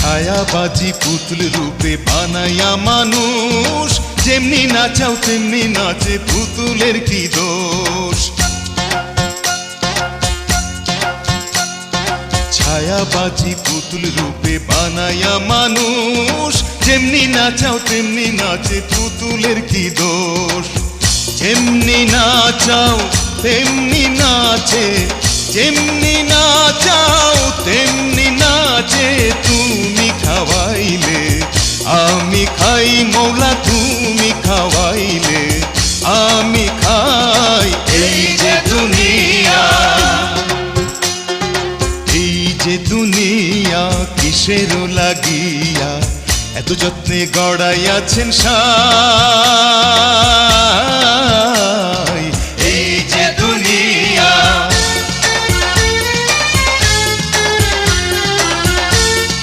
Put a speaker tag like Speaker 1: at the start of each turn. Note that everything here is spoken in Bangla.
Speaker 1: ছায়াবাজি পুতুল রূপে বানাইয়া মানুষ, যেমনি নাচাও তেমনি নাচে, পুতুলের কি দোষ। ছায়াবাজি পুতুল রূপে বানাইয়া মানুষ, যেমনি নাচাও তেমনি নাচে, পুতুলের কি দোষ। যেমনি নাচাও তেমনি নাচে, যেমনি নাচাও তেমনি নাচে, তুমি খাওয়াইলে আমি খাই মৌলা, তুমি খাওয়াইলে আমি খাই। এই যে দুনিয়া, এই যে দুনিয়া কিসের লাগিয়া এত যত্নে গড়াইয়াছেন সাই।